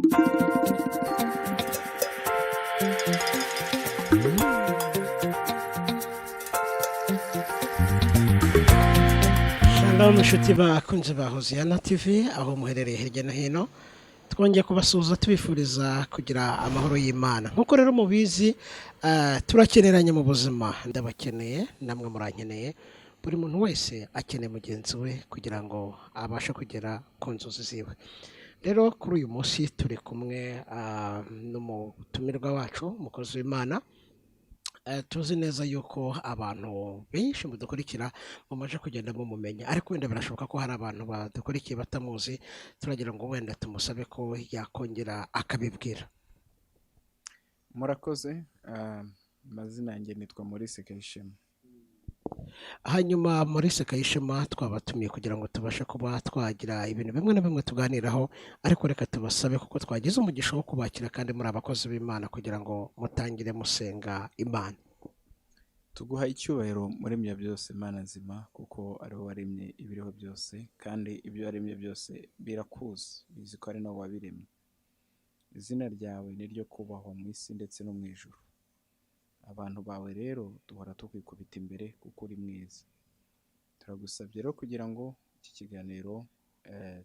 Shalom inshuti bakunze ba Hoziyana TV aho muherereye hirya no hino, twongeye kubasuhuza tubifuriza kugira amahoro y'Imana. Nkuko rero mubizi, turakeneranye mu buzima, ndabakeneye namwe murankeneye, buri muntu wese akeneye mugenzi we kugira ngo abashe kugera ku nzozi ziwe. Rero kuri uyu munsi turi kumwe n'umutumirwa wacu, umukozi w'Imana. Tuzi neza yuko abantu benshi mudukurikira mumaze kugenda mumumenya, ariko wenda birashoboka ko hari abantu badukurikiye batamuzi. Turagira ngo wenda tumusabe ko yakongera akabibwira. Murakoze. Amazina yanjye nitwa Maurice Kayishema. Hanyuma Maurice Kayishema twabatumiye kugira ngo tubashe kuba twagira ibintu bimwe na bimwe tuganiraho, ariko reka tubasabe kuko twagize umugisha wo kubakira kandi muri abakozi b'Imana kugira ngo mutangire musenga Imana. Tuguha icyubahiro muremye byose Mana nzima, kuko ari wowe waremye ibiriho byose, kandi ibyo waremye byose birakuzi, bizi ko ari nawe wabiremye. Izina ryawe ni ryo kubahwa mu isi ndetse no mu ijuru. Abantu bawe rero duhora tukwikubita imbere kuko uri mwiza. Turagusabye rero kugira ngo iki kiganiro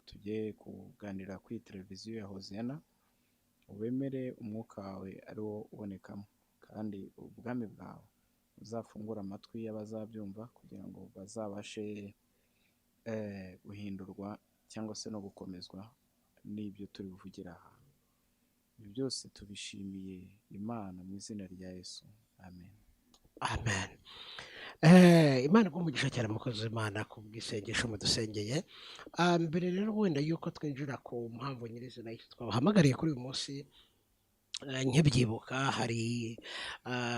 tujye kuganira kuri televiziyo ya Hoziyana, ubemere umwuka wawe ari wo ubonekamo, kandi ubwami bwawe uzafungura amatwi y'abazabyumva kugira ngo bazabashe guhindurwa cyangwa se no gukomezwa n'ibyo turi buvugira aha. Ibi byose tubishimiye Imana mu izina rya Yesu. Amen. Amen. Imana umugisha cyane mukozi w'Imana ku bw'isengesho mudusengeye. Mbere rero wenda yuko twinjira ku mpamvu nyirizina y'icyo twabahamagariye kuri uyu munsi, nk'ibyibuka hari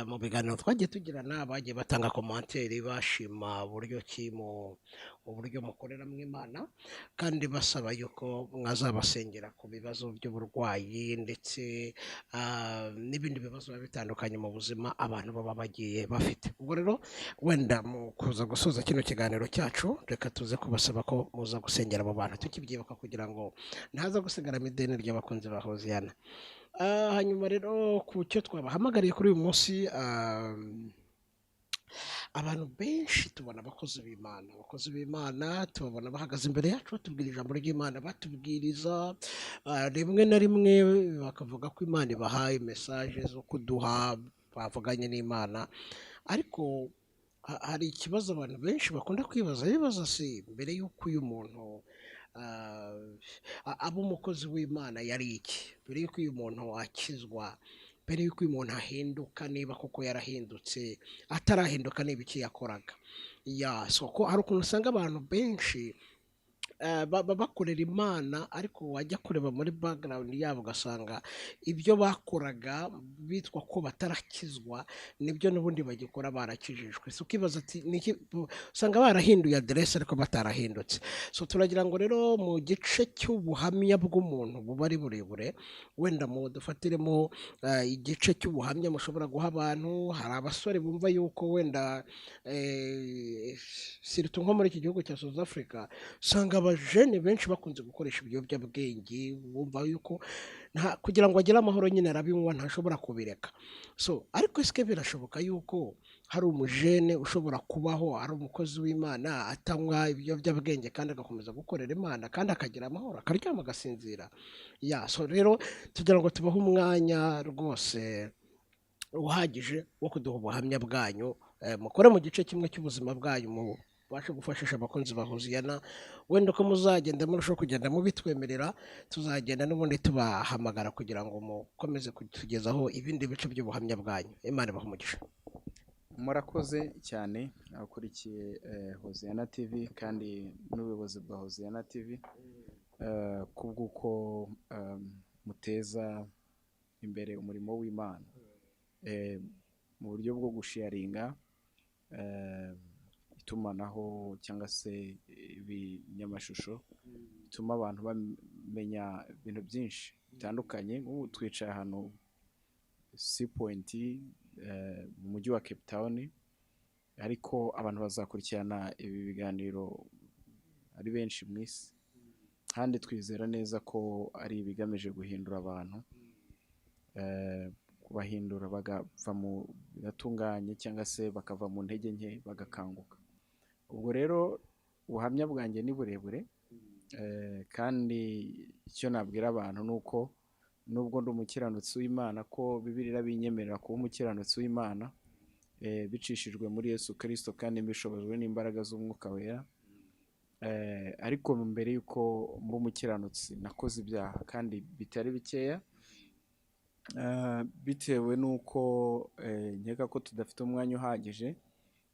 mu biganiro twagiye tugirana bagiye batanga komanteri bashima uburyo ki mu buryo mukoreramo Imana, kandi basaba yuko mwazabasengera ku bibazo by'uburwayi ndetse n'ibindi bibazo biba bitandukanye mu buzima abantu baba bagiye bafite. Ubwo rero wenda mu kuza gusoza kino kiganiro cyacu, reka tuze kubasaba ko muza gusengera abo bantu tukibyibuka kugira ngo ntaza gusigaramo ideni ry'abakunzi ba Hoziyana. Hanyuma rero ku cyo twabahamagariye kuri uyu munsi, abantu benshi tubona abakozi b'Imana tubabona bahagaze imbere yacu batubwira ijambo ry'Imana, batubwiriza rimwe na rimwe bakavuga ko Imana ibahaye mesaje zo kuduha, bavuganye n'Imana. Ariko hari ikibazo abantu benshi bakunda bibaza si mbere y'uko uyu muntu aba umukozi w'Imana yari iki, mbere y'uko uyu muntu akizwa, mbere y'uko uyu muntu ahinduka, niba koko yarahindutse, atarahinduka niba iki yakoraga. Ko hari ukuntu usanga abantu benshi bakorera Imana, ariko wajya kureba muri background yabo ugasanga ibyo bakoraga bitwa ko batarakizwa nibyo n'ubundi bagikora barakijijwe. Ukibaza ati usanga barahinduye aderesi ariko batarahindutse. Turagira ngo rero mu gice cy'ubuhamya bw'umuntu buba ari burebure, wenda dufatiremo igice cy'ubuhamya mushobora guha abantu. Hari abasore bumva yuko wenda siritu nko muri iki gihugu cya South Africa usanga abajene benshi bakunze gukoresha ibiyobyabwenge, bumva yuko kugira ngo agire amahoro nyine arabinywa, ntashobora kubireka. Ariko ese birashoboka yuko hari umujene ushobora kubaho ari umukozi w'Imana atanywa ibiyobyabwenge kandi agakomeza gukorera Imana kandi akagira amahoro, akaryama agasinzira? Rero tugira ngo tubahe umwanya rwose uhagije wo kuduha ubuhamya bwanyu, mukore mu gice kimwe cy'ubuzima bwanyu mubashe gufashisha abakunzi ba Hoziyana. Wenda uko muzagenda murushaho kugenda mubitwemerera, tuzagenda n'ubundi tubahamagara kugira ngo mukomeze kutugezaho ibindi bice by'ubuhamya bwanyu. Imana ibahe umugisha. Murakoze cyane abakurikiye Hoziyana TV kandi n'ubuyobozi bwa Hoziyana TV, kubw'uko muteza imbere umurimo w'Imana mu buryo bwo gusharinga itumanaho cyangwa se ibinyamashusho bituma abantu bamenya ibintu byinshi bitandukanye. Nk'ubu twicaye ahantu C-point mu mujyi wa Cape Town, ariko abantu bazakurikirana ibi biganiro ari benshi mu isi. kandi twizera neza ko ari ibigamije guhindura abantu, kubahindura bagava mu bidatunganye cyangwa se bakava mu ntege nke bagakanguka. Ubwo rero ubuhamya bwanjye ni burebure, kandi icyo nabwira abantu ni uko nubwo ndi umukiranutsi w'Imana, ko Bibiliya binyemerera kuba umukiranutsi w'Imana bicishijwe muri Yesu Kristo kandi mbishobojwe n'imbaraga z'Umwuka Wera, ariko mbere y'uko mba umukiranutsi nakoze ibyaha kandi bitari bikeya, bitewe n'uko nkeka ko tudafite umwanya uhagije,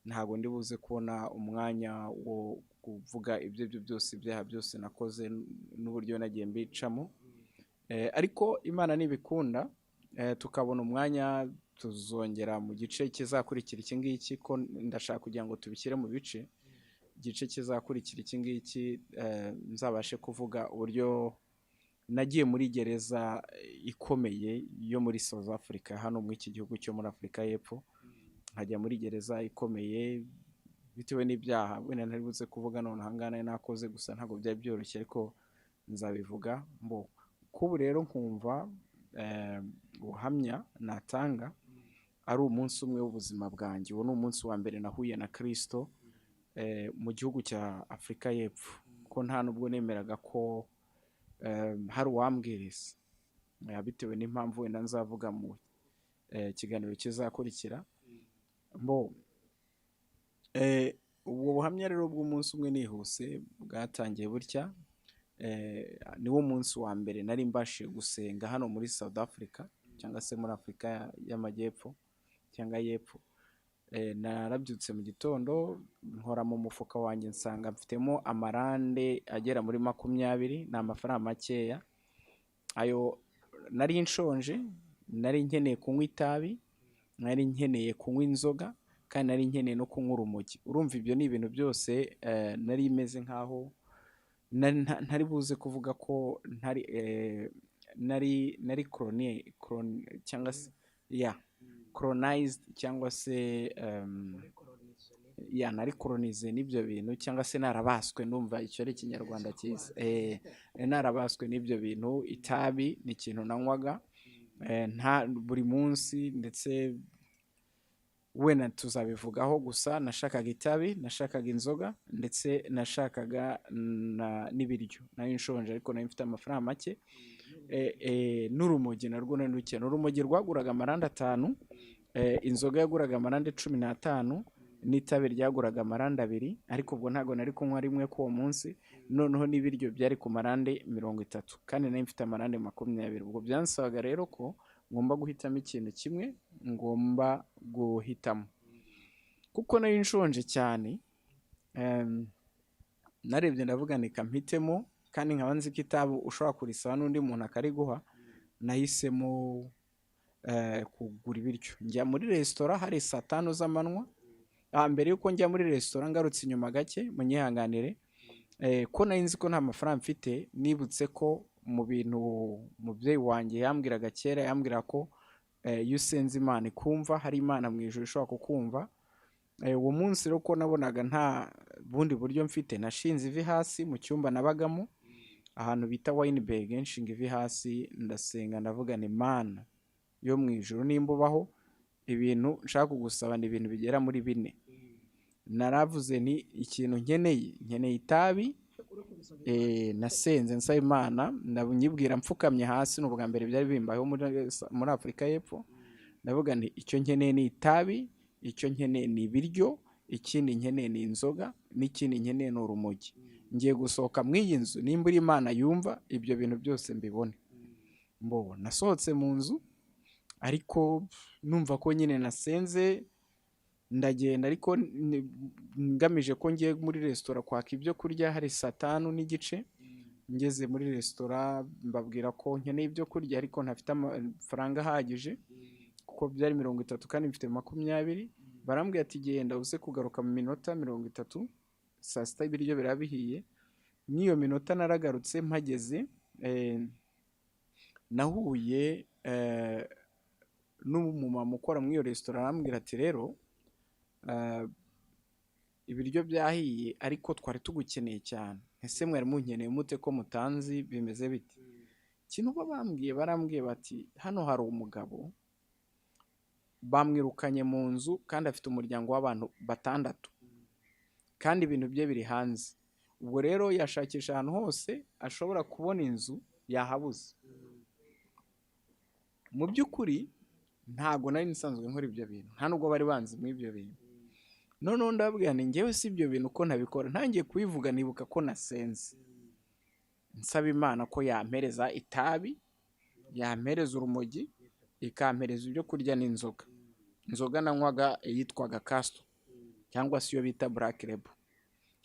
ntabwo ndi buze kubona umwanya wo kuvuga ibyo byose, ibyaha byose nakoze n'uburyo nagiye mbicamo, ariko Imana nibikunda tukabona umwanya tuzongera mu gice kizakurikira iki ngiki, ko ndashaka kugira ngo tubishyire mu bice. Igice kizakurikira iki ngiki nzabashe kuvuga uburyo nagiye muri gereza ikomeye yo muri South Africa, hano muri iki gihugu cyo muri Afurika y'Epfo, nkajya muri gereza ikomeye bitewe n'ibyaha wenda ntari buze kuvuga none ahangana nakoze, gusa ntabwo byari byoroshye, ariko nzabivuga. Kubu rero nkumva ubuhamya natanga ari umunsi umwe w'ubuzima bwanjye. Uwo ni umunsi wa mbere nahuye na Kristo mu gihugu cya Afurika y'Epfo, ko nta nubwo nemeraga ko hari uwambwiriza, bitewe n'impamvu wenda nzavuga mu kiganiro kizakurikira. Ubwo buhamya rero bw'umunsi umwe nihuse bwatangiye butya. Niwo munsi wa mbere nari mbashije gusenga hano muri South Africa cyangwa se muri Afurika y'Amajyepfo cyangwa y'Epfo. Narabyutse mu gitondo nkora mu mufuka wanjye nsanga mfitemo amarande agera muri 20, ni amafaranga makeya. Ayo nari nshonje, nari nkeneye kunywa itabi, nari nkeneye kunywa inzoga, kandi nari nkeneye no kunywa urumogi. Urumva ibyo ni ibintu byose nari meze nkaho ntari buze kuvuga ko nari cyangwa se colonized cyangwa se nari colonize n'ibyo bintu, cyangwa se narabaswe. Ndumva icyo ari ikinyarwanda cyiza. Narabaswe n'ibyo bintu. Itabi ni ikintu nanywaga buri munsi, ndetse wenda tuzabivugaho. Gusa nashakaga itabi, nashakaga inzoga, ndetse nashakaga n'ibiryo. Nari nshonje ariko nari mfite amafaranga make. N'urumogi narwo nari rukeneye. Urumogi rwaguraga amarande 5, inzoga yaguraga amarande 15, n'itabi ryaguraga amarande 2, ariko ubwo ntabwo nari kunywa rimwe k'uwo munsi. Noneho n'ibiryo byari ku marande 30, kandi nari mfite amarande 20. Ubwo byansabaga rero ko ngomba guhitamo ikintu kimwe, ngomba guhitamo, kuko nari nshonje cyane. Narebye ndavuga nika mpitemo, kandi nkaba nzi ko itabi ushobora kurisaba n'undi muntu akariguha. Nahisemo kugura ibiryo. Njya muri resitora hari 5 z'amanywa. Mbere yuko njya muri resitora ngarutse inyuma gake, munyihanganire, ko narinziko nta mafaranga mfite. Nibutse ko mu bintu umubyeyi wanjye yambwiraga kera, yambwira ko iyo usenze Imana ikumva, hari Imana mu ijuru ishobora kukumva. Uwo munsi rero ko nabonaga nta bundi buryo mfite, nashinze ivi hasi mu cyumba nabagamo ahantu bita Weinberg. Nshinga ivi hasi ndasenga, ndavuga ni Mana yo mu ijuru, nimba ubaho, ibintu nshaka kugusaba ni ibintu bigera muri 4. Naravuze ni ikintu nkeneye itabi. Nasenze nsaba Imana, ndabnyibwira mfukamye hasi. N'ubwa mbere byari bimbayeho muri Afurika y'Epfo. Ndavuga nti icyo nkeneye ni itabi, icyo nkeneye ni ibiryo, ikindi nkeneye ni inzoga, n'ikindi nkeneye ni urumogi. Ngiye gusohoka mu iyi nzu, nimba uri Imana yumva, ibyo bintu byose mbibone. Nasohotse mu nzu, ariko numva ko nyine nasenze. Ndagenda ariko ngamije ko ngiye muri resitora kwaka ibyo kurya. Hari 5:15. Ngeze muri resitora mbabwira ko nkeneye ibyo kurya, ariko ntafite amafaranga ahagije, kuko byari 30 kandi mfite 20. Barambwira ati genda uze kugaruka mu minota 30, saa sita ibiryo birabihiye. N'iyo minota naragarutse. Mpageze nahuye n'umumama ukora muri iyo resitora. Arambwira ati rero ibiryo byahiye ariko twari tugukeneye cyane, ese mwari munkeneye mute ko mutanzi bimeze bite? Ikintu barambwiye bati hano hari umugabo bamwirukanye mu nzu kandi afite umuryango w'abantu 6 kandi ibintu bye biri hanze. Ubwo rero yashakisha ahantu hose ashobora kubona inzu yahabuze. Mu by'ukuri ntago nari nsanzwe nkora ibyo bintu, nta nubwo bari banzi mu ibyo bintu. Noneho ndababwira nti ngewe si ibyo bintu uko ntabikora, ntangiye kubivuga nibuka ko nasenze nsaba Imana ko yampereza itabi, yampereza urumogi, ikampereza ibyo kurya n'inzoga. Inzoga nanywaga yitwaga Castro cyangwa se iyo bita Black Label.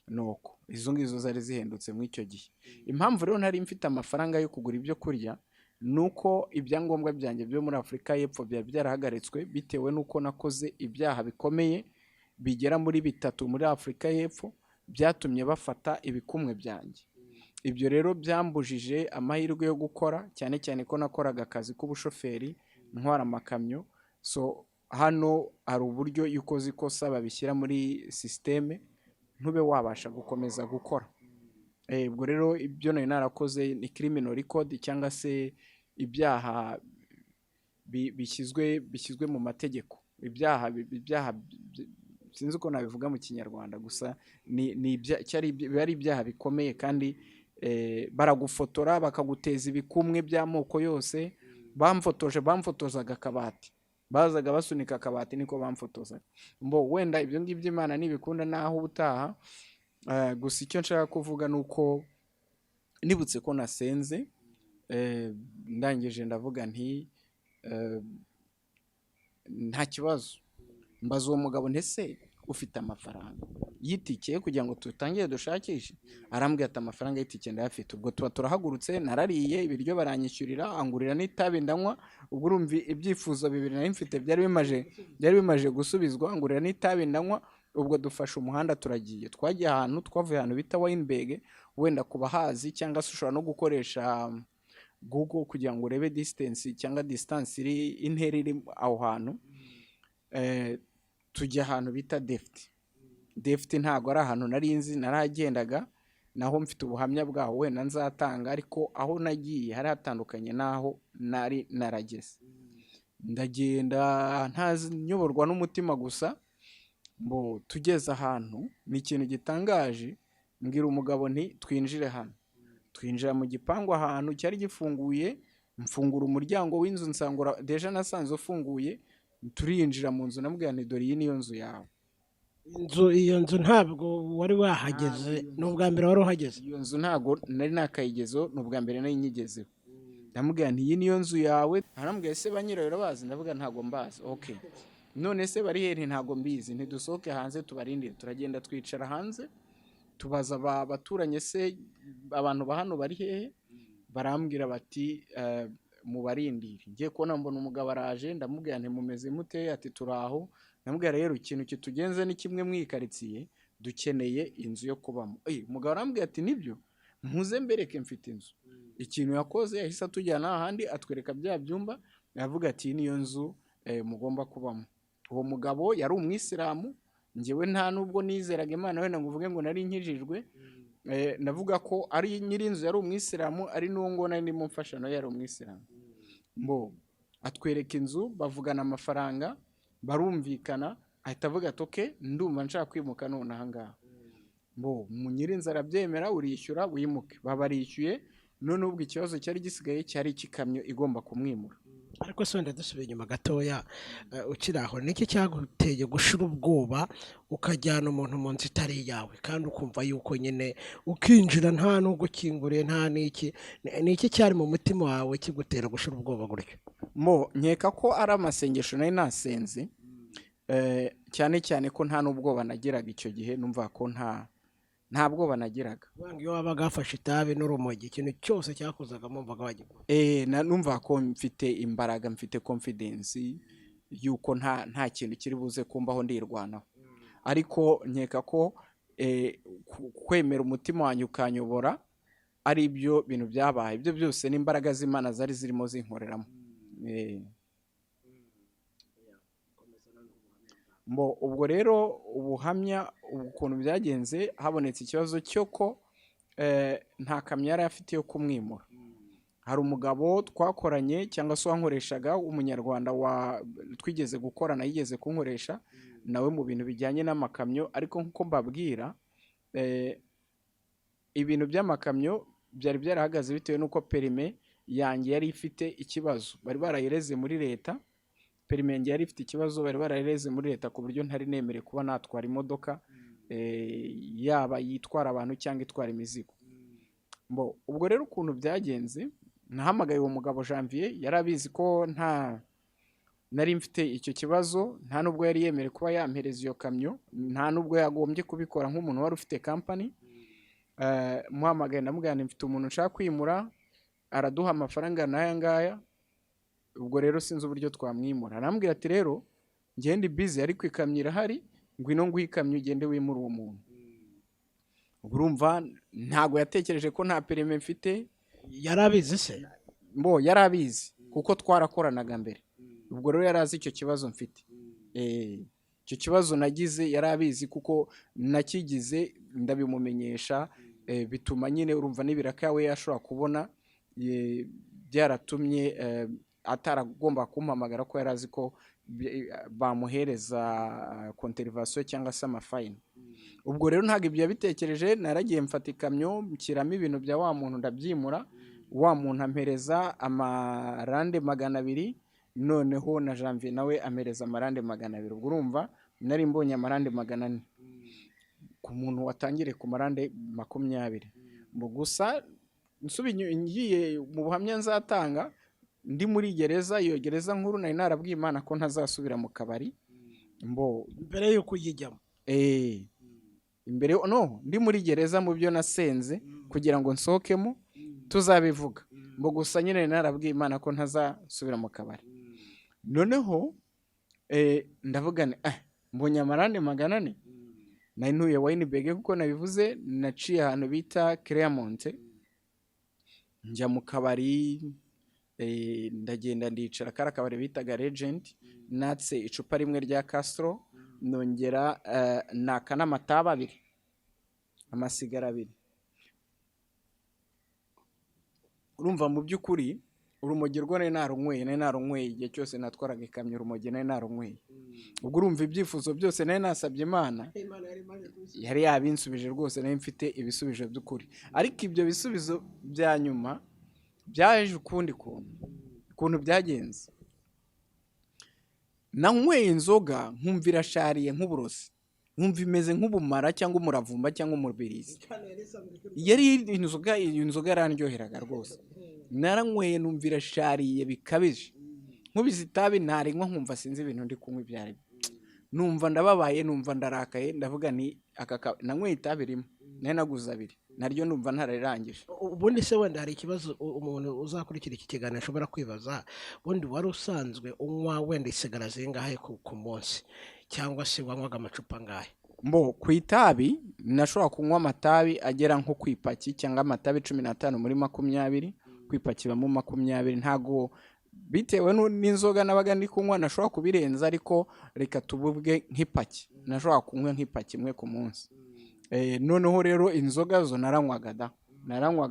Nuko izo ngizo zari zihendutse mu icyo gihe. Impamvu rero ntari mfite amafaranga yo kugura ibyo kurya nuko ibyangombwa byanjye byo muri Afurika y'Epfo byarahagaritswe bitewe nuko nakoze ibyaha bikomeye bigera muri 3 muri Afurika y'Epfo, byatumye bafata ibikumwe byanjye. Ibyo rero byambujije amahirwe yo gukora, cyane cyane ko nakoraga akazi k'ubushoferi ntwara amakamyo. So hano hari uburyo ukoze ikosa babishyira muri systeme ntube wabasha gukomeza gukora. Ubwo rero ibyo nari narakoze ni criminal record cyangwa se ibyaha bishyizwe mu mategeko. Ibyaha sinzi uko nabivuga mu Kinyarwanda, gusa bari ibyaha bikomeye kandi baragufotora bakaguteza ibikumwe by'amoko yose. Bamfotozaga akabati, bazaga basunika akabati niko bamfotozaga. Wenda ibyo ngibyo Imana nibikunda naho ubutaha. Gusa icyo nshaka kuvuga nuko nibutse ko nasenze, ndangije ndavuga nti nta kibazo. Mbaza uwo mugabo ntese ufite amafaranga y'itike kugira ngo tutangire dushakishe? Arambwira ati amafaranga y'itike ndayafite. Ubwo turahagurutse, narariye ibiryo baranyishyurira, angurira n'itabi ndanywa. Ubwo urumva ibyifuzo 2 nari mfite byari bimaje gusubizwa, angurira n'itabi ndanywa. Ubwo dufashe umuhanda turagiye. Twagiye twavuye ahantu bita Weinberg, wenda kubahazi cyangwa se ushobora no gukoresha Google kugira ngo urebe distance cyangwa distance intera iri aho hantu. Tujya ahantu bita Deft ntago ari ahantu narinzi, naragendaga naho mfite ubuhamya bwaho wenda nzatanga, ariko aho nagiye hari hatandukanye naho nari narageze. Ndagenda ntazinyoborwa n'umutima gusa. Tugeze ahantu ni ikintu gitangaje, mbwira umugabo nti twinjire hano. Twinjira mu gipangu ahantu cyari gifunguye, mfungura umuryango w'inzu nsangura deja nasanze ufunguye. Turinjira mu nzu, namubwira nti dore iyi niyo nzu yawe. Iyo nzu ntabwo wari wahageze, n'ubwa mbere wari uhageze? Iyo nzu ntabwo nari nakayigezeho, n'ubwa mbere nari nyigezeho. Ndamubwira nti iyi niyo nzu yawe. Arambwira ese banyirayo urabazi? Ndavuga ntabwo mbazi. Okay, none se bari hehe? Ntabwo mbizi. Ntidusohoke hanze tubarindire. Turagenda twicara hanze, tubaza abaturanye se abantu ba hano bari hehe? Barambwira bati mubarindire. Ngiye kubona mbona umugabo araje, ndamubwira nti mumeze mute? Ati turaho. Ndamubwira rero ikintu kitugenze ni kimwe mwikaritsiye, dukeneye inzu yo kubamo. Umugabo arambwira ati nibyo, mpuze mbereke mfite inzu. Ikintu yakoze yahise atujyana ahandi atwereka bya byumba, yavuga ati niyo nzu mugomba kubamo. Uwo mugabo yari umwisilamu, njyewe nta nubwo nizeraga Imana wenda ngo uvuge ngo nari nkijijwe. Navuga ko ari nyirinzu yari umwisilamu, ari n'uwo ngo nari ndimo mfasha nawe yari umwisilamu. Atwereka inzu, bavugana amafaranga, barumvikana, ahita avuga ati okay, ndumva nshaka kwimuka none aha ngaha. Nyirinzu arabyemera, urishyura wimuke. Babarishyuye. None ubwo ikibazo cyari gisigaye cyari ikikamyo igomba kumwimura. Ariko se wenda dusubiye inyuma gatoya, ukiri aho niki cyaguteye gushira ubwoba ukajyana umuntu mu nzu itari yawe kandi ukumva yuko nyine ukinjira nta nubwo ukinguriye nta niki cyari mu mutima wawe kigutera gushira ubwoba gutyo? Nkeka ko ari amasengesho nari nasenze, cyane cyane ko nta n'ubwoba nagiraga icyo gihe. Numva ko nta bwoba nagiraga. Iyo wabaga afashe itabi n'urumogi, ikintu cyose cyakuzaga mumvaga wagikora? Numva ko mfite imbaraga, mfite confidence yuko nta kintu kiri buze kumbaho ndirwanaho. Ariko nkeka ko kwemera umutima wanjye ukanyobora ari byo bintu byabaye. Ibyo byose n'imbaraga z'Imana zari zirimo zinkoreramo. ubwo rero ubuhamya ukuntu byagenze, habonetse ikibazo cyo ko nta kamyo yari afite yo kumwimura. Hari umugabo twakoranye cyangwa se wankoreshaga umunyarwanda twigeze gukorana, yigeze kunkoresha nawe mu bintu bijyanye n'amakamyo, ariko nk'uko mbabwira ibintu by'amakamyo byari byarahagaze bitewe n'uko perime yanjye yari ifite ikibazo. Bari barayireze muri leta, perime yanjye yari ifite ikibazo, bari barayireze muri leta ku buryo ntari nemere kuba natwara imodoka yaba yitwara abantu cyangwa itwara imizigo. Ubwo rero ukuntu byagenze, nahamagaye uwo mugabo Janvier, yari abizi ko nari mfite icyo kibazo, nta nubwo yari yemere kuba yampereza iyo kamyo, nta nubwo yagombye kubikora nk'umuntu wari ufite kampani. Muhamagaye ndamubwira nti mfite umuntu nshaka kwimura, araduha amafaranga n'aya ngaya, ubwo rero sinzi uburyo twamwimura. Arambwira ati rero njye ndi busy ariko ikamyo irahari, ngwino nguhe ikamyo ugende wimura uwo muntu. Urumva ntago yatekereje ko nta perime mfite. Yarabizi se? Yari abizi kuko twarakoranaga mbere. Ubwo rero yari azi icyo kibazo mfite. Icyo kibazo nagize yari abizi kuko nakigize ndabimumenyesha, bituma nyine urumva n'ibiraka we yashobora kubona byaratumye ataragomba kumpamagara ko yari azi ko bamuhereza konterivasiyo cyangwa se amafayini. Ubwo rero ntabwo ibyo yabitekereje, naragiye mfata ikamyo nshyiramo ibintu bya wa muntu ndabyimura, wa muntu ampereza amarande 200, noneho na Janvier nawe ampereza amarande 200. Ubwo urumva nari mbonye amarande 400 ku muntu watangire ku marande 20. Gusa ngiye mu buhamya nzatanga ndi muri gereza, iyo gereza nkuru nari narabwiye Imana ko ntazasubira mu kabari mbere yo kuyijyamo. Imbere ndi muri gereza mu byo nasenze kugira ngo nsohokemo tuzabivuga. Gusa nyine narabwiye Imana ko ntazasubira mu kabari. Noneho ndavuga mbonye amarande 400, nari ntuye Winnipeg kuko nabivuze, naciye ahantu bita Claremont, njya mu kabari, ndagenda ndicara, kara kabari bitaga Legend, natse icupa rimwe rya Castro, nongera naka n'amataba 2, amasigara 2. Urumva mu by'ukuri urumogi rwo nari narunyweye igihe cyose natwaraga ikamyo, urumogi nari narunyweye. Ubwo urumva ibyifuzo byose nari nasabye Imana yari yabinsubije rwose, nari mfite ibisubizo by'ukuri. Ariko ibyo bisubizo bya nyuma byaje ukundi kuntu byagenze. Nanyweye inzoga nkumva irashariye nk'uburozi, nkumva imeze nk'ubumara cyangwa umuravumba cyangwa umubirizi. Yari inzoga yarandyoheraga rwose. Naranyweye numva irashariye bikabije, nkubize itabi narinywa nkumva sinzi ibintu ndi kunywa ibyo ari byo. Numva ndababaye, numva ndarakaye, ndavuga ni nanyweye itabi rimwe, nari naguze 2, naryo numva ntararangije. Ubundi se wenda hari ikibazo umuntu uzakurikira iki kiganiro ashobora kwibaza, ubundi wari usanzwe unywa wenda isigara zingahe ku munsi, cyangwa se wanywaga amacupa angahe? Ku itabi nashobora kunywa amatabi agera nko ku ipaki, cyangwa amatabi 15 muri 20, ku ipaki bamo 20. Ntago bitewe n'inzoga nabaga ndi kunywa nashobora kubirenza, ariko reka tuvuge nk'ipaki, nashobora kunywa nk'ipaki imwe ku munsi. Noneho rero inzoga zo naranywaga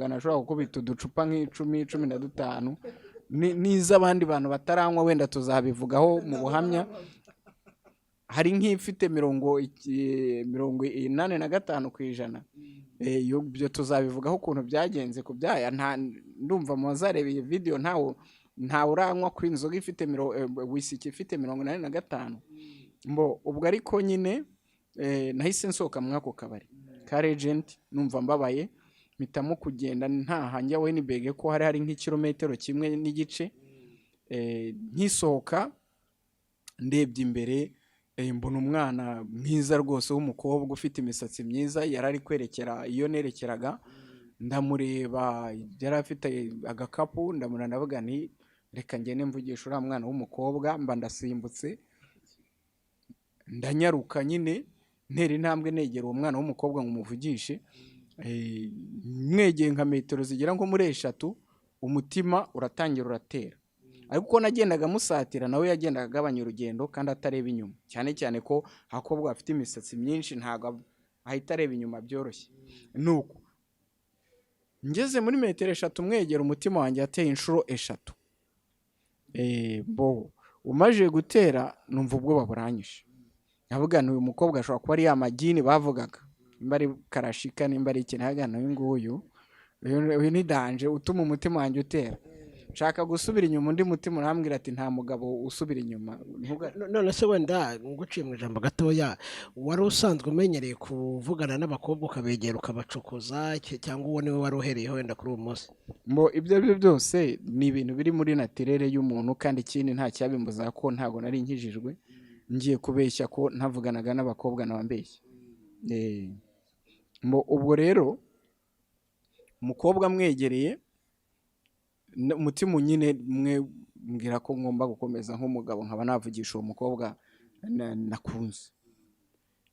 nashobora gukubita uducupa nk'icumi, 15, n'iz'abandi bantu bataranywa wenda tuzabivugaho mu buhamya. Hari nk'ifite 85%. Ibyo tuzabivugaho ukuntu byagenze ku byaya. Ndumva muzarebeye video ntawe uranywa kuri inzoga ifite whisky ifite 85. Ubwo ariko nyine nahise nsohoka muri ako kabari ka Legend, numva mbabaye, mpitamo kugenda ntaha njya Winnipeg ko hari nk'ikilometero 1.5. Nkisohoka ndebye imbere, mbona umwana mwiza rwose w'umukobwa ufite imisatsi myiza, yarari kwerekera iyo nerekeraga. Ndamureba, yari afite agakapu, ndavuga nti reka ngende mvugisha uriya mwana w'umukobwa. Mba ndasimbutse ndanyaruka nyine, ntera intambwe negera uwo mwana w'umukobwa ngo umuvugishe. Mwegeye nka metero zigera nko muri 3, umutima uratangira uratera. ariko uko nagendaga musatira nawe yagendaga agabanya urugendo kandi atareba inyuma, cyane cyane ko abakobwa bafite imisatsi myinshi ntabwo ahita areba inyuma byoroshye. Nuko ngeze muri metero 3 mwegera, umutima wanjye yateye inshuro 3. Umaje gutera numva ubwoba buranyishe, navuga uyu mukobwa ashobora kuba ari ya magini bavugaga, nimba ari karashika nimba ari ikintu, hagana uyu ni danje utuma umutima wanjye utera, nshaka gusubira inyuma, undi mutima urambwira ati nta mugabo usubira inyuma. None se wenda nguciye mu ijambo gatoya, wari usanzwe umenyereye kuvugana n'abakobwa ukabegera ukabacokoza, cyangwa uwo niwe wari uhereyeho wenda kuri uwo munsi? Ibyo byose ni ibintu biri muri natirere y'umuntu, kandi ikindi nta cyabimbuza ko ntago nari nkijijwe ngiye kubeshya ko ntavuganaga n'abakobwa nabambeshye. Ubwo rero umukobwa mwegereye, umutima nyine mwe mbwira ko ngomba gukomeza nk'umugabo nkaba navugisha uwo mukobwa nakunze.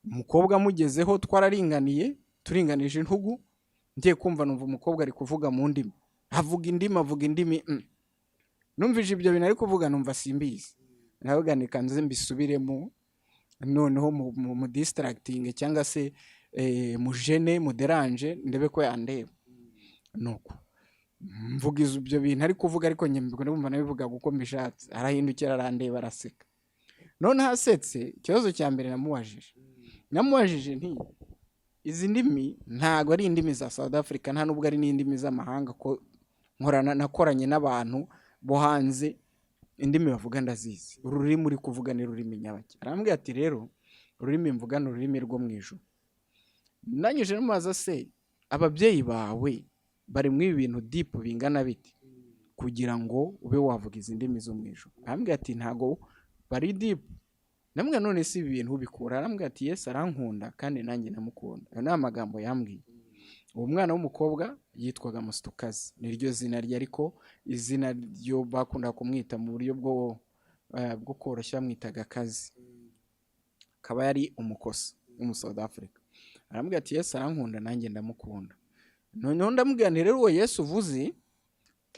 Umukobwa mugezeho twararinganiye, turinganije intugu, ngiye kumva numva umukobwa ari kuvuga mu ndimi, avuga indimi. Numvije ibyo bintu ari kuvuga numva simbizi, navuga ni kanze mbisubiremo, noneho mu distracting cyangwa se mujene muderanje ndebe ko yandeba. Nuko mvuga ibyo bintu ari kuvuga, ariko nyembwa numva nabivuga kuko mbishatse. Arahindukira arandeba araseka. None hasetse, ikibazo cya mbere namubajije nti izi ndimi ntago ari indimi za South Africa, nta nubwo ari n'indimi z'amahanga, ko nakoranye n'abantu bo hanze, indimi bavuga ndazizi, ururimi uri kuvuga ni rurimi nyabaki. Arambwira ati rero ururimi mvuga ni ururimi rwo mu ijuru. Nanyuje n'amazi se, ababyeyi bawe bari mu ibintu deep bingana biti kugira ngo ube wavuga izi ndimi zo mu ijuru? Arambwira ati ntago bari deep. Namwe none si ibintu bikura. Arambwira ati Yesu arankunda kandi nanjye namukunda. Ayo ni amagambo yambwiye. Uwo mwana w'umukobwa yitwaga Musitukazi, niryo zina rye, ariko izina ryo bakunda kumwita mu buryo bwo koroshya mwitaga Kazi, akaba yari umukosa mu South Africa. Arambwira ati Yesu arankunda nanjye ndamukunda. Noneho ndamubwira nti rero uwo Yesu uvuze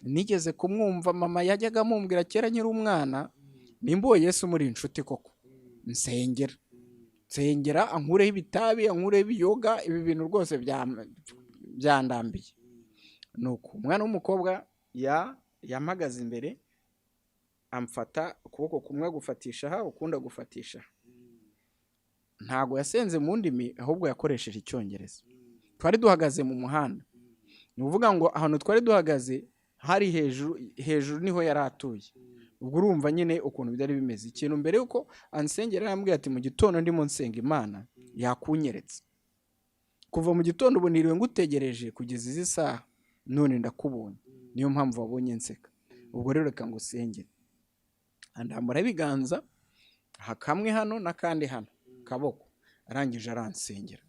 nigeze kumwumva, mama yajyaga amumbwira kera nkiri umwana, nimba uwo Yesu muri inshuti koko nsengera ankureho ibitabi, ankureho ibiyoga, ibi bintu rwose byandambiye. Nuko umwana w'umukobwa yampagaze imbere, amfata ukuboko kumwe gufatisha aha, ukunda gufatisha. Ntago yasenze mu ndimi, ahubwo yakoresheje icyongereza. Twari duhagaze mu muhanda, ni uvuga ngo ahantu twari duhagaze hari hejuru niho yari atuye. Ubwo urumva nyine ukuntu byari bimeze. Ikintu mbere yuko ansengera arambwira ati mu gitondo ndimo nsenga Imana yakunyeretse, kuva mu gitondo ubu niriwe ngutegereje kugeza izi saha, none ndakubonye, niyo mpamvu wabonye nseka. Ubwo rero reka ngusengere. Andambura ibiganza, hakamwe hano n'akandi hano kaboko, arangije aransengera,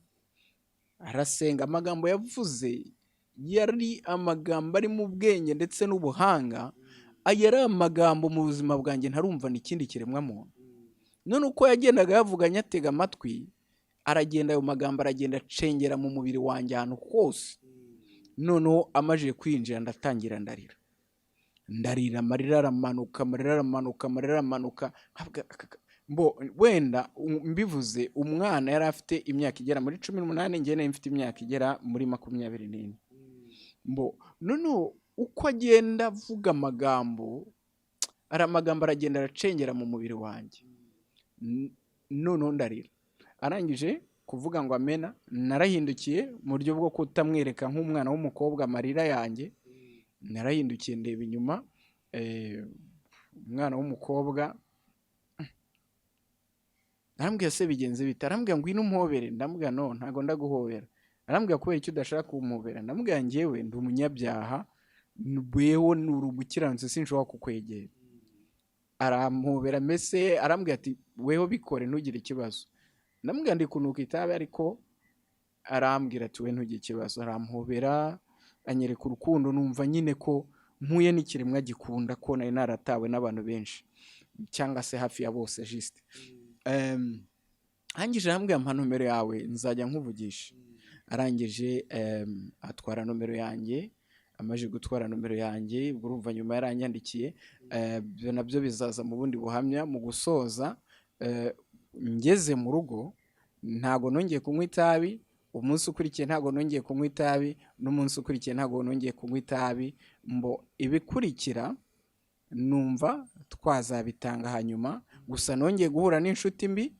arasenga. Amagambo yavuze yari amagambo ari mu bwenge ndetse n'ubuhanga, ayari amagambo mu buzima bwanjye ntarumva n'ikindi kiremwa muntu. None uko yagendaga yavuganye atega amatwi, aragenda ayo magambo aragenda acengera mu mubiri wanjye ahantu hose. Noneho amaje kwinjira ndatangira ndarira, amarira aramanuka. Wenda mbivuze, umwana yari afite imyaka igera muri 18, njye nari mfite imyaka igera muri 24. Noneho uko agenda avuga amagambo aragenda aracengera mu mubiri wanjye. Noneho ndarira. Arangije kuvuga ngo amena, narahindukiye mu buryo bwo kutamwereka nk'umwana w'umukobwa amarira yanjye. Narahindukiye ndeba inyuma, umwana w'umukobwa arambwira se bigenze bite? Arambwira ngwino umpobere. Ndamubwira no, ntago ndaguhobera. Arambwira kubera icyo udashaka kumpobera? Ndamubwira njyewe ndi umunyabyaha, weho nuru umukiranutsi, sinshobora kukwegera. Arampobera mese, arambwira ati weho bikore ntugire ikibazo. Ndamubwira ndi kunuka itabi, ariko arambwira ati we ntugire ikibazo. Arampobera, anyereka urukundo, numva nyine ko mpuye n'ikiremwa gikunda, ko nari naratawe n'abantu benshi cyangwa se hafi ya bose juste. Arangije arambwira mpa nomero yawe nzajya nkuvugisha. Arangije atwara nomero yanjye amaze gutwara nomero yanjye, urumva nyuma yaranyandikiye. Ibyo nabyo bizaza mu bundi buhamya. Mu gusoza, ngeze mu rugo ntago nongeye kunywa itabi, umunsi ukurikiye ntago nongeye kunywa itabi, n'umunsi ukurikiye ntago nongeye kunywa itabi. Ibikurikira numva twazabitanga hanyuma, gusa nongeye guhura n'inshuti mbi.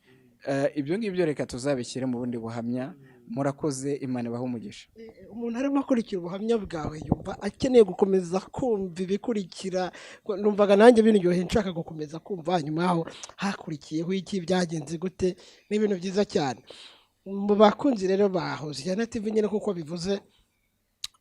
Ibyo ngibyo reka tuzabishyire mu bundi buhamya. Murakoze, Imana ibahe umugisha. Umuntu arimo akurikira ubuhamya bwawe yumva akeneye gukomeza kumva ibikurikira. Numvaga nanjye biniryoheye nshaka gukomeza kumva, hanyuma yaho hakurikiyeho iki, byagenze gute. Ni ibintu byiza cyane. Mu bakunzi rero ba Hoziyana TV nyine kuko bivuze,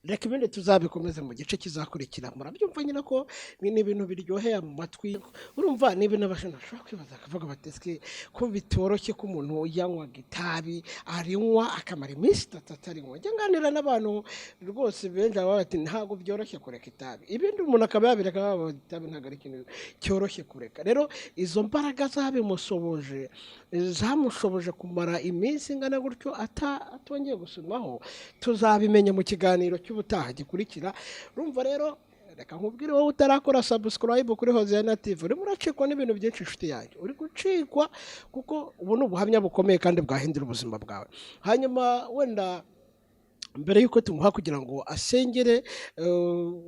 reka ibindi tuzabikomeze mu gice kizakurikira. Murabyumva nyine ko ni ibintu biryoheye mu matwi. Urumva ni ibintu abashaka kwibaza akavuga bati ko bitoroshye ko umuntu yanywa itabi, arinywa akamara iminsi 3 atarinywa. Njya nganira n'abantu rwose benshi baba bati ntabwo byoroshye kureka itabi. Ibindi umuntu akaba yabireka, itabi ntabwo ari ikintu cyoroshye kureka. Rero izo mbaraga zabimushoboje, zamushoboje kumara iminsi ingana gutyo atongeye gusumaho, tuzabimenya mu kiganiro cy'ubutaha gikurikira. Urumva rero, reka nkubwire wowe utarakora subscribe kuri Hoziyana TV, urimo uracikwa n'ibintu byinshi inshuti yanjye, uri gucikwa kuko ubu ni ubuhamya bukomeye kandi bwahindura ubuzima bwawe. Hanyuma wenda mbere yuko tumuha kugira ngo asengere,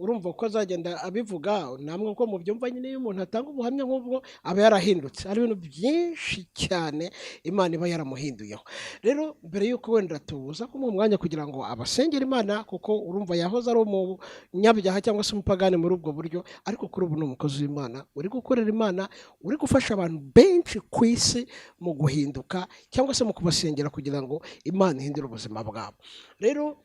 urumva ko azagenda abivuga namwe uko mubyumva nyine. Iyo umuntu atanga ubuhamya nk'ubwo aba yarahindutse, hari ibintu byinshi cyane Imana iba yaramuhinduyeho. Rero mbere yuko wenda tubuza kumuha umwanya kugira ngo abasengere Imana, kuko urumva yahoze ari umunyabyaha cyangwa se umupagani muri ubwo buryo, ariko kuri ubu ni umukozi w'Imana uri gukorera Imana, uri gufasha abantu benshi ku isi mu guhinduka cyangwa se mu kubasengera kugira ngo Imana ihindure ubuzima bwabo. Rero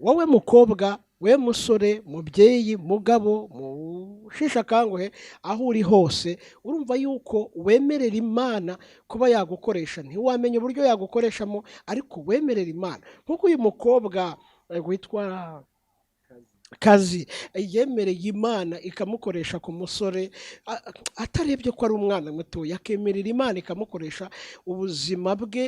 wowe mukobwa, we musore, mubyeyi, mugabo, mushisha akanguhe, aho uri hose, urumva yuko wemerera Imana kuba yagukoresha. Ntiwamenya uburyo yagukoreshamo, ariko wemerera Imana. Nk'uko uyu mukobwa witwa Kazi yemereye Imana ikamukoresha ku musore, atarebye ko ari umwana muto, yakemerera Imana ikamukoresha ubuzima bwe,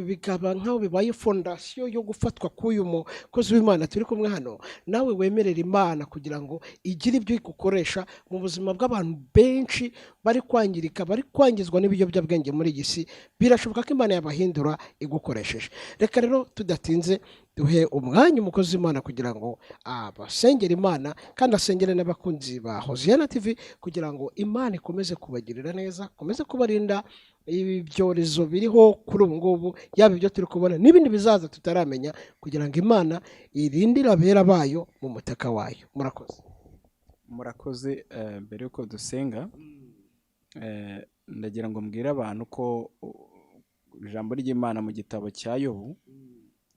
bikaba nkaho bibaye fondasiyo yo gufatwa k'uyu mukozi w'Imana turi kumwe hano. Nawe wemerera Imana kugira ngo igire ibyo igukoresha mu buzima bw'abantu benshi bari kwangirika, bari kwangizwa n'ibiyobyabwenge muri iyi si. Birashoboka ko Imana yabahindura igukoresheje. Reka rero tudatinze duhe umwanya umukozi w'Imana kugira ngo abasengere Imana, kandi asengere n'abakunzi ba Hoziyana TV kugira ngo Imana ikomeze kubagirira neza, ikomeze kubarinda ibyorezo biriho kuri ubu ngubu, yaba ibyo turi kubona n'ibindi bizaza tutaramenya, kugira ngo Imana irindire abera bayo mu mutaka wayo. Murakoze. Mbere yuko dusenga, ndagira ngo mbwire abantu ko ijambo ry'Imana mu gitabo cya Yobu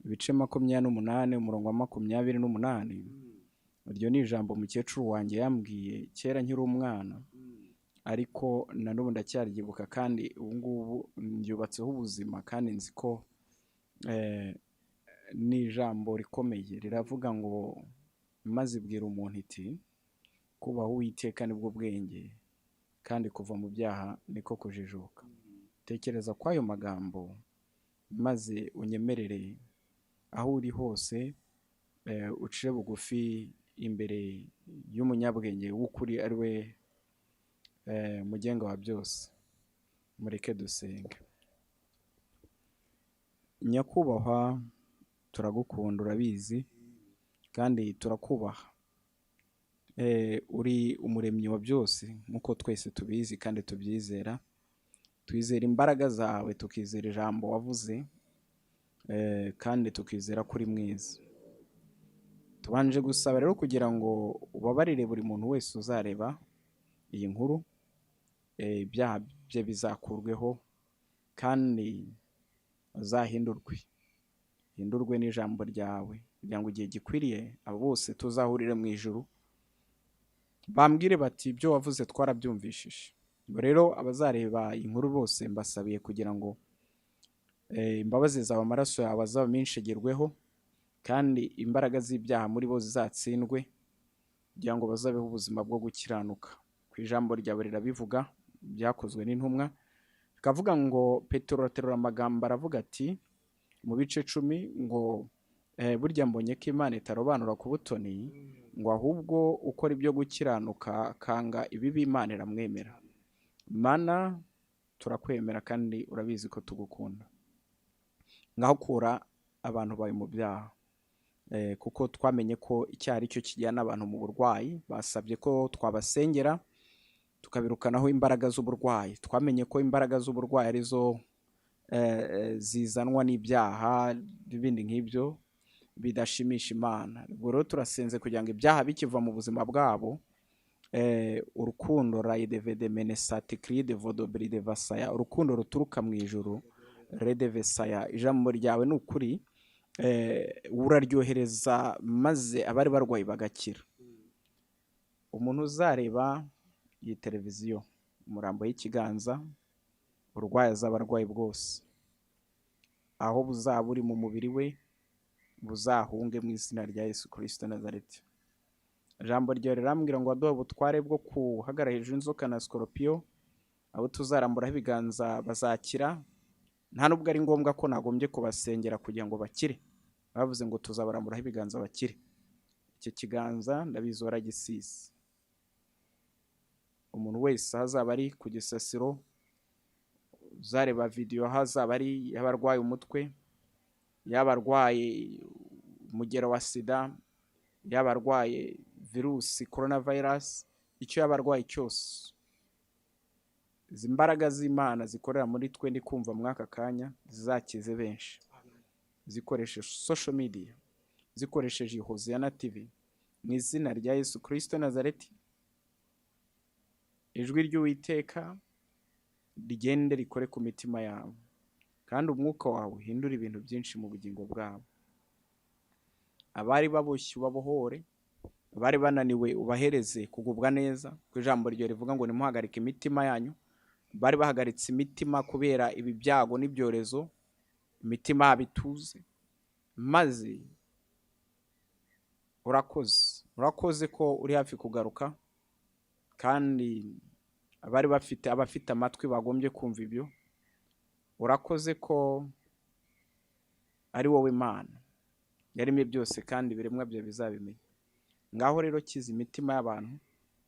ibice 28 umurongo wa 28, iryo ni ijambo umukecuru wanjye yambwiye kera nkiri umwana, ariko na n'ubu ndacyaryibuka, kandi ubu ngubu ryubatseho ubuzima, kandi nzi ko ni ijambo rikomeye. Riravuga ngo, maze ibwira umuntu iti kubaha Uwiteka nibwo bwenge, kandi kuva mu byaha niko kujijuka. Tekereza ko ayo magambo, maze unyemerere aho uri hose, ucire bugufi imbere y'umunyabwenge w'ukuri, ari we mugenga wa byose. Mureke dusenge. Nyakubahwa, turagukunda, urabizi, kandi turakubaha. Uri umuremyi wa byose nk'uko twese tubizi kandi tubyizera. Twizera imbaraga zawe, tukizera ijambo wavuze, kandi tukizera kuri mwiza. Tubanje gusaba rero kugira ngo ubabarire buri muntu wese uzareba iyi nkuru, ibyaha bye bizakurweho kandi azahindurwe n'ijambo ryawe, kugira ngo igihe gikwiriye abo bose tuzahurire mu ijuru, bambwire bati ibyo wavuze twarabyumvishije. Rero abazareba inkuru bose mbasabiye kugira ngo imbabazi zawe, amaraso yawe azaba menshi kandi imbaraga z'ibyaha muri bo zizatsindwe, kugira ngo bazabeho ubuzima bwo gukiranuka. Ku ijambo ryawe rirabivuga, byakozwe n'intumwa, bikavuga ngo Petero aterura amagambo aravuga ati mu bice 10 ngo burya mbonye ko Imana itarobanura ku butoni, ngo ahubwo ukora ibyo gukiranuka akanga ibibi Imana iramwemera. Mana turakwemera kandi urabizi ko tugukunda, ngaho kura abantu bawe mu byaha, kuko twamenye ko icyaha ari cyo kijyana abantu mu burwayi. Basabye ko twabasengera tukabirukanaho imbaraga z'uburwayi. Twamenye ko imbaraga z'uburwayi arizo zizanwa n'ibyaha n'ibindi nk'ibyo bidashimisha Imana. Ubwo rero turasenze kugira ngo ibyaha bikiva mu buzima bwabo, urukundo rayidevede menesati kiride vodobride vasaya, urukundo ruturuka mu ijuru redevesaya. Ijambo ryawe ni ukuri, uraryohereza maze abari barwayi bagakira. Umuntu uzareba iyi televiziyo, umurambo y'ikiganza, urwaye azaba arwaye bwose, aho buzaba buri mu mubiri we buzahunge mu izina rya Yesu Kristo Nazareti. Ijambo ryawe rirambwira ngo waduha ubutware bwo guhagarara hejuru y'inzoka na sikoropiyo, abo tuzaramburaho ibiganza bazakira. Nta nubwo ari ngombwa ko nagombye kubasengera kugira ngo bakire, bavuze ngo tuzabaramburaho ibiganza bakire. Iki kiganza ndabizi waragisize. Umuntu wese hazaba ari ku gisasiro, uzareba video hazaba ari y'abarwaye umutwe, y'abarwaye umugero wa sida, y'abarwaye virusi coronavirus, icyo y'abarwaye cyose. Izi mbaraga z'Imana zikorera muri twe ndi kumva mwaka kanya zizakize benshi, zikoresheje social media, zikoresheje Hoziyana TV, mu izina rya Yesu Kristo Nazareti. Ijwi ry'Uwiteka rigende rikore ku mitima yabo, kandi umwuka wawe uhindura ibintu byinshi mu bugingo bwabo. Abari baboshye ubabohore, abari bananiwe ubahereze kugubwa neza. Ku ijambo ryo rivuga ngo nimuhagarike imitima yanyu. Bari bahagaritse imitima kubera ibi byago n'ibyorezo, imitima yabo ituze, maze urakoze ko uri hafi kugaruka. Kandi abafite amatwi bagombye kumva ibyo, urakoze ko ari wowe Mana yaremye byose kandi ibiremwa byo bizabimenya. Ngaho rero kiza imitima y'abantu,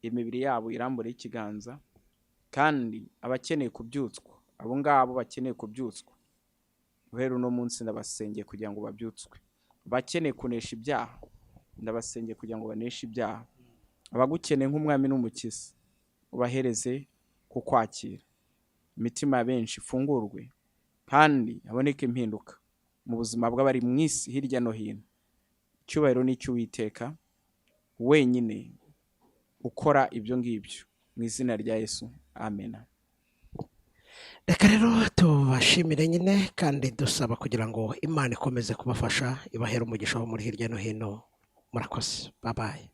imibiri yabo irambure ikiganza, kandi abakeneye kubyutswa, abo ngabo bakeneye kubyutswa, rero no munsi ndabasengeye kugira ngo babyutswe. Bakeneye kunesha ibyaha, ndabasengeye kugira ngo baneshe ibyaha. Abagukeneye nk'umwami n'umukiza, ubahereze kukwakira. Imitima ya benshi ifungurwe, kandi haboneke impinduka mu buzima bw'abari mu isi hirya no hino. Icyubahiro ni icy'Uwiteka wenyine ukora ibyo ngibyo, mu izina rya Yesu, amen. Reka rero tubashimire nyine, kandi dusaba kugira ngo Imana ikomeze kubafasha, ibahera umugisha wo muri hirya no hino. Murakoze, bye bye.